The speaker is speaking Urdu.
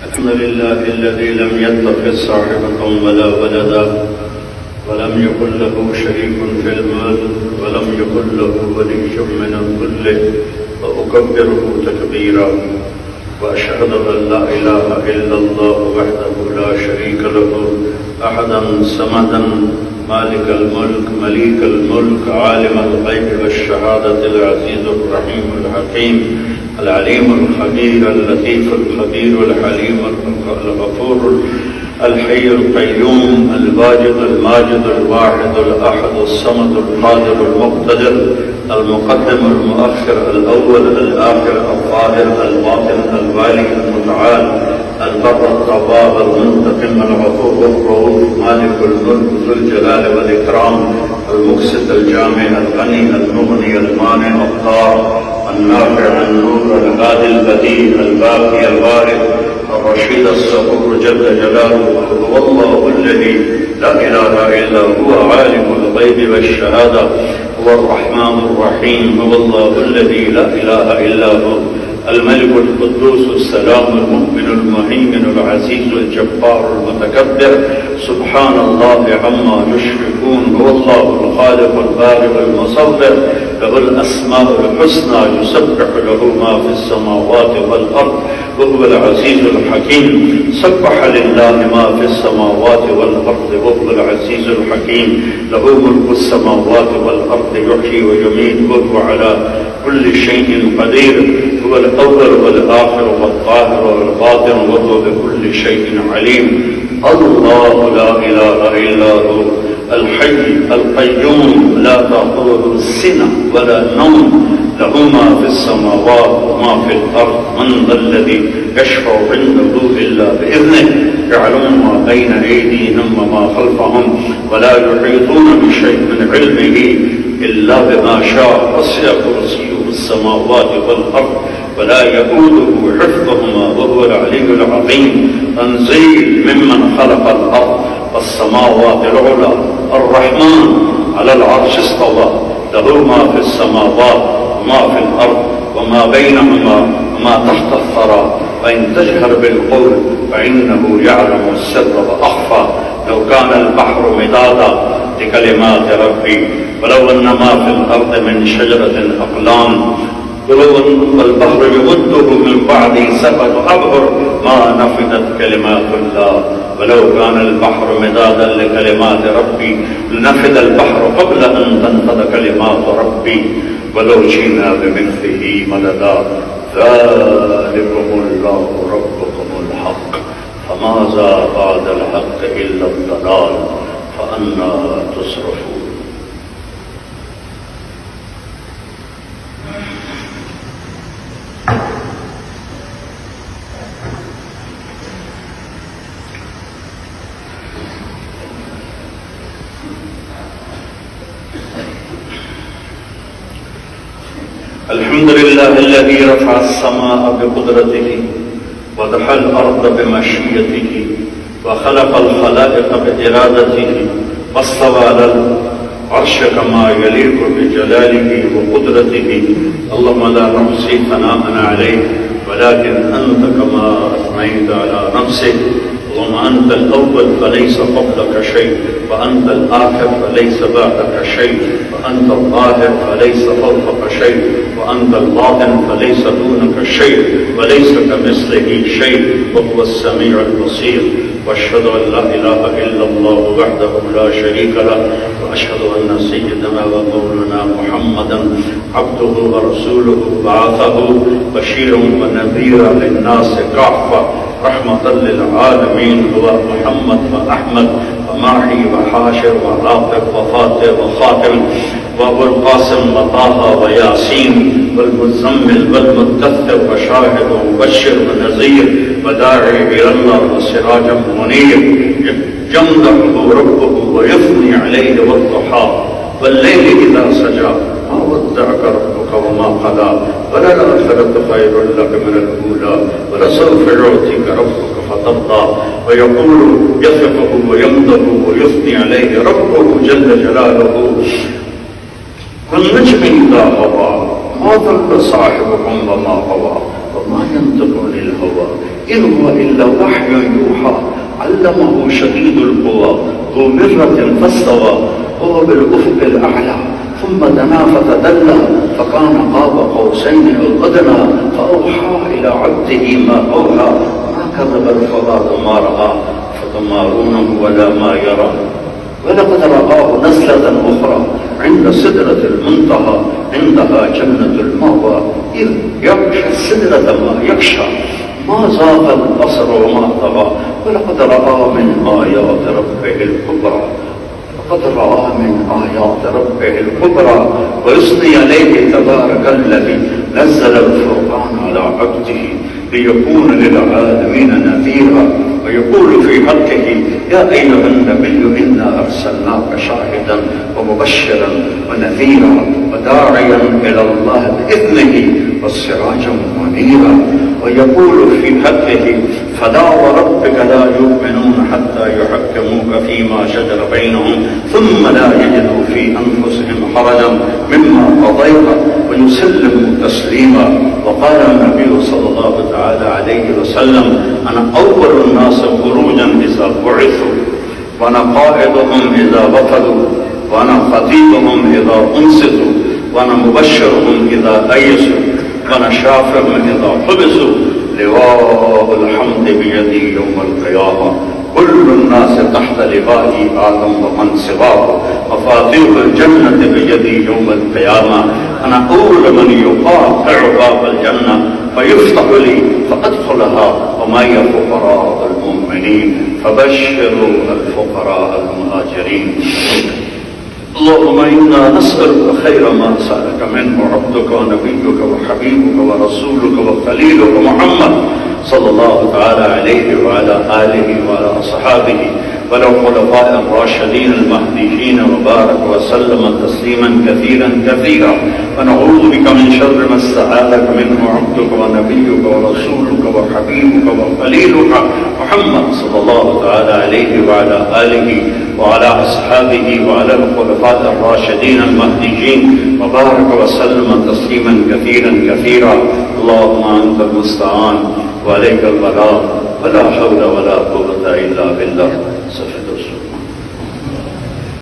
الحمد لله الذي لم يتخذ صاحبة ولا ولدا ولم يكن له شريك في المال ولم يكن له ولي من الذل وأكبره تكبيرا وأشهد أن لا إله إلا الله وحده لا شريك له أحدا صمدا مالك الملك مليك الملك عالم الغيب والشهادة العزيز الرحيم الحكيم العليم الخبير اللطيف الخبير الحليم الغفور الحي القيوم الواجد الماجد الواحد الأحد الصمد القادر المقتدر المقدم المؤخر الأول الآخر الظاهر الباطن الوالي المتعال البر التواب المنتقم الغفور الرؤوف مالك الملك ذو الجلال والإكرام المقسط الجامع الغني المغني المانع الضار النافع النور الهادي البديع الباقي الوارث الرشيد الصبور جل جلاله هو الله الذي لا إله إلا هو عالم الغيب والشهادة هو الرحمن الرحيم هو الله الذي لا إله إلا هو الملك القدوس السلام المؤمن المهيمن العزيز الجبار المتكبر سبحان الله عما يشركون هو الله الخالق البارئ المصور له الأسماء الحسنى يسبح له ما في السماوات والأرض وهو العزيز الحكيم سبح لله ما في السماوات والأرض وهو العزيز الحكيم له ملك السماوات والأرض يحيي ويميت وهو على كل شيء قدير هو الأول والآخر والظاهر والباطن وهو بكل شيء عليم الله لا إله إلا هو الحي القيوم لا تأخذه سنة ولا نوم له ما في السماوات وما في الأرض من ذا الذي يشفع عنده إلا بإذنه يعلم ما بين أيديهم وما خلفهم ولا يحيطون بشيء من علمه إلا بما شاء وسع كرسيه السماوات والأرض ولا يؤوده حفظهما وهو العلي العظيم تنزيل ممن خلق الأرض والسماوات العلى الرحمن على العرش استوى له ما في السماوات وما في الأرض وما بينهما وما تحت الثرى وإن تجهر بالقول فإنه يعلم السر وأخفى لو كان البحر مدادا لكلمات ربي ولو أن ما في الأرض من شجرة أقلام ولو أن البحر يمده من بعد سبع أبحر ما نفدت كلمات الله ولو كان البحر مدادا لكلمات ربي لنفد البحر قبل أن تنفد كلمات ربي ولو جئنا بمثله مددا ذلكم الله ربكم الحق فماذا بعد الحق إلا الضلال فأنى تصرفون الحمد لله الذي رفع السماء بقدرته ودحى الأرض بمشيئته وخلق الخلائق بإرادته واستوى على العرش كما يليق بجلاله وقدرته اللهم لا نحصي ثناء عليك ولكن أنت كما أثنيت على نفسك اللهم أنت الأول فليس قبلك شيء وأنت الآخر فليس بعدك شيء وأنت الظاهر فليس فوقك شيء وأنت الباطن فليس دونك شيء وليس كمثله شيء وهو السميع البصير وأشهد أن لا إله إلا الله وحده لا شريك له وأشهد أن سيدنا ومولانا محمدا عبده ورسوله بعثه بشيرا ونذيرا للناس كافة رحمة للعالمين هو محمد وأحمد وماحي وحاشر وعاقب وفاتح وخاتم وأبو القاسم وطه وياسين والمزمل والمدثر وشاهد ومبشر ونذير وداعي إلى الله وسراجا منير يمدحه ربه ويثني عليه والضحى والليل إذا سجى ما ودعك ربك وما قلى وللآخرة خير لك من الأولى ولسوف يعطيك ربك فترضى ويقول يثقه ويمدح ويثني عليه ربه جل جلاله والنجم إذا هوى ما ضل صاحبكم وما غوى وما ينطق عن الهوى إن هو إلا وحي يوحى علمه شديد القوى ذو مرة فاستوى وهو بالأفق الأعلى ثم دنا فتدلى فكان قاب قوسين أو أدنى فأوحى إلى عبده ما أوحى ما كذب الفؤاد ما رأى فتمارونه ولا ما يرى ولقد رآه نزلة أخرى عند سدرة المنتهى عندها جنة المأوى إذ يغشى السدرة ما يغشى ما زاغ البصر وما طغى ولقد رأى من آيات ربه الكبرى قد رأى من آيات ربه الكبرى ويثني عليه تبارك الذي نزل الفرقان على عبده ليكون للعالمين نذيرا ويقول في حقه يا أيها النبي إنا أرسلناك شاهدا ومبشرا ونذيرا وداعيا إلى الله بإذنه وسراجا منيرا ويقول في حقه فلا وربك لا يؤمنون حتى يحكموك فيما شجر بينهم ثم لا يجدوا في أنفسهم حرجا مما قضيت ويسلموا تسليما وقال النبي صلى الله تعالى عليه وسلم أنا أول الناس خروجا إذا بعثوا وأنا قائدهم إذا بطلوا وأنا خطيبهم إذا أنصتوا وأنا مبشرهم إذا أيسوا وأنا شافعهم إذا حبسوا لواء الحمد بيدي يوم القيامة كل الناس تحت لواء آدم ومن سواه مفاتيح الجنة بيدي يوم القيامة أنا أول من يقاطع باب الجنة فيفتح لي فأدخلها وما هي فقراء المؤمنين فبشروا الفقراء المهاجرين اللهم إنا نسألك خير ما سألك منه عبدك ونبيك وحبيبك ورسولك وخليلك محمد صلى الله تعالى عليه وعلى آله وعلى أصحابه ولو خلفاء الراشدين المهديين وبارك وسلم تسليما كثيرا كثيرا ونعوذ بك من شر ما استعاذك منه عبدك ونبيك ورسولك وحبيبك وخليلك محمد صلى الله تعالى عليه وعلى آله وعلى أصحابه وعلى الخلفاء الراشدين المهديين وبارك وسلم تسليما كثيرا كثيرا اللهم أنت المستعان وعليك البلاغ ولا حول ولا قوة إلا بالله